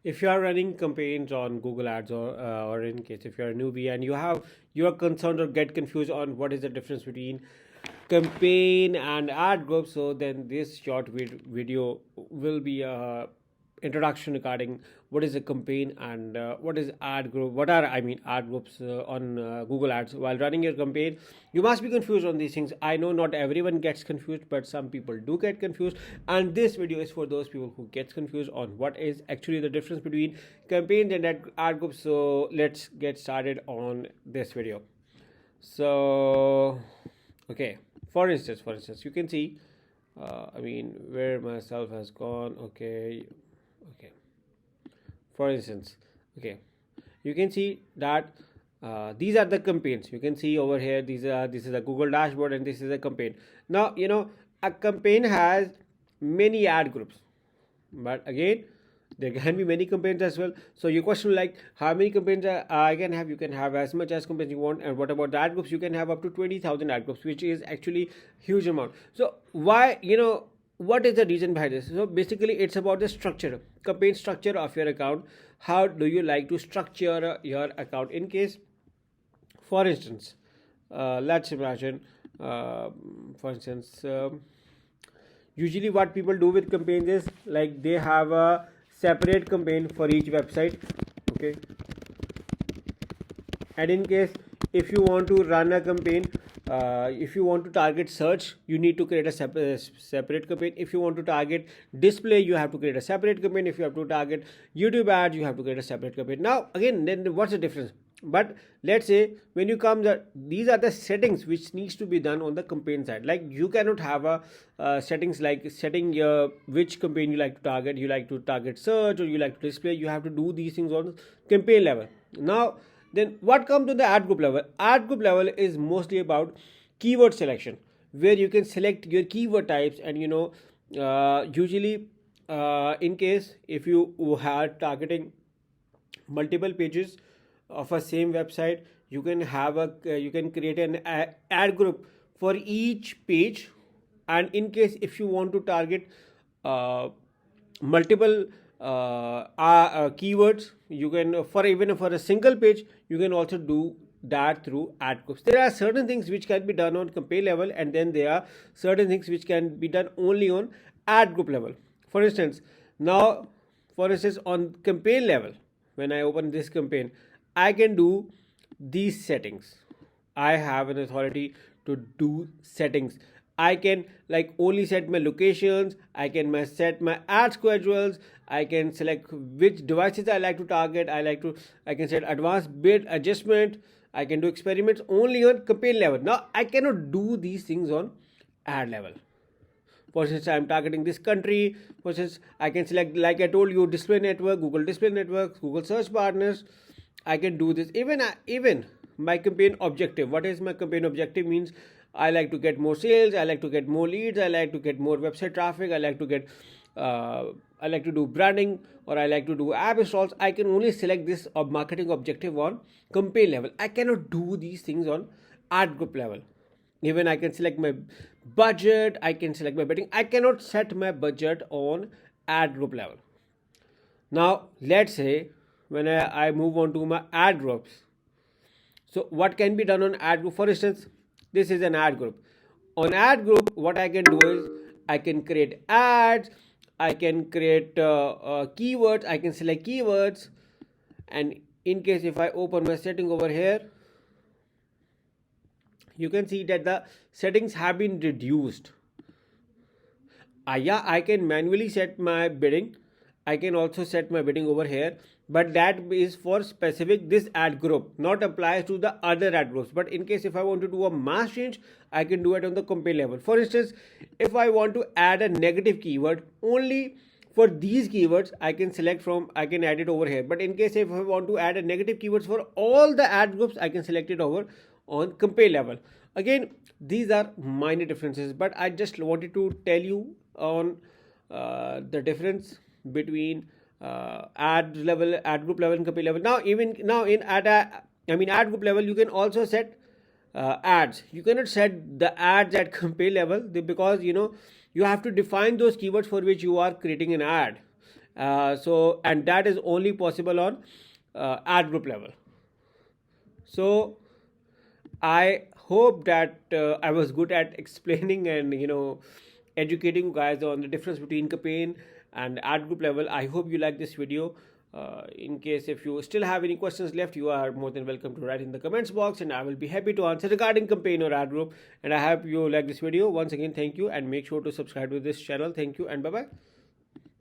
if you are running campaigns on Google Ads, or in case if you're a newbie and you are concerned or get confused on what is the difference between campaign and ad group, so then this short video will be a introduction regarding what is a campaign and what is ad group, what are ad groups on Google Ads. While running your campaign, you must be confused on these things. I know not everyone gets confused, but some people do get confused, and this video is for those people who gets confused on what is actually the difference between campaigns and ad groups. So let's get started on this video. So okay, for instance you can see where myself has gone. Okay, for instance, okay, you can see that these are the campaigns. You can see over here, this is a Google dashboard and this is a campaign. Now a campaign has many ad groups, but again there can be many campaigns as well. So your question, like, how many campaigns I can have? You can have as much as campaigns you want. And what about the ad groups? You can have up to 20,000 ad groups, which is actually huge amount. So why, what is the reason behind this? So basically it's about the structure, campaign structure of your account. How do you like to structure your account? In case, for instance, let's imagine, for instance, usually what people do with campaigns is, like, they have a separate campaign for each website. Okay, and in case if you want to run a campaign, if you want to target search, you need to create a separate campaign. If you want to target display, you have to create a separate campaign. If you have to target YouTube ads, you have to create a separate campaign. Now again, then what's the difference? But let's say when you come that these are the settings which needs to be done on the campaign side. Like, you cannot have a settings like setting your which campaign you like to target. You like to target search or you like to display. You have to do these things on campaign level. Now then what comes to the ad group level? Ad group level is mostly about keyword selection, where you can select your keyword types. And usually, in case if you are targeting multiple pages of a same website, you can have you can create an ad group for each page. And in case if you want to target multiple keywords, you can, for even for a single page, you can also do that through ad groups. There are certain things which can be done on campaign level, and then there are certain things which can be done only on ad group level. For instance, now, for instance, on campaign level, when I open this campaign, I can do these settings. I have an authority to do settings. I can, like, only set my locations. I can set my ad schedules. I can select which devices I like to target. I can set advanced bid adjustment. I can do experiments only on campaign level. Now I cannot do these things on ad level. For instance, I'm targeting this country. For instance, I can select, like I told you, display network, Google display network, Google search partners. I can do this. Even my campaign objective. What is my campaign objective? Means I like to get more sales. I like to get more leads. I like to get more website traffic. I like to get. I like to do branding, or I like to do app installs. I can only select this marketing objective on campaign level. I cannot do these things on ad group level. Even I can select my budget. I can select my bidding. I cannot set my budget on ad group level. Now let's say when I move on to my ad groups. So what can be done on ad group? For instance, this is an ad group. On ad group, what I can do is I can create ads. I can create keywords. I can select keywords. And in case if I open my setting over here, you can see that the settings have been reduced. Yeah, I can manually set my bidding. I can also set my bidding over here, but that is for specific this ad group, not applies to the other ad groups. But in case if I want to do a mass change, I can do it on the campaign level. For instance, if I want to add a negative keyword only for these keywords, I can add it over here. But in case if I want to add a negative keywords for all the ad groups, I can select it over on campaign level. Again, these are minor differences, but I just wanted to tell you on the difference between ad group level and campaign level. Now even now in ad group level, you can also set ads. You cannot set the ads at campaign level because you have to define those keywords for which you are creating an ad. And that is only possible on ad group level. So I hope that I was good at explaining and educating you guys on the difference between campaign and ad group level. I hope you like this video. In case if you still have any questions left, you are more than welcome to write in the comments box, and I will be happy to answer regarding campaign or ad group. And I hope you like this video. Once again, thank you, and make sure to subscribe to this channel. Thank you, and bye bye.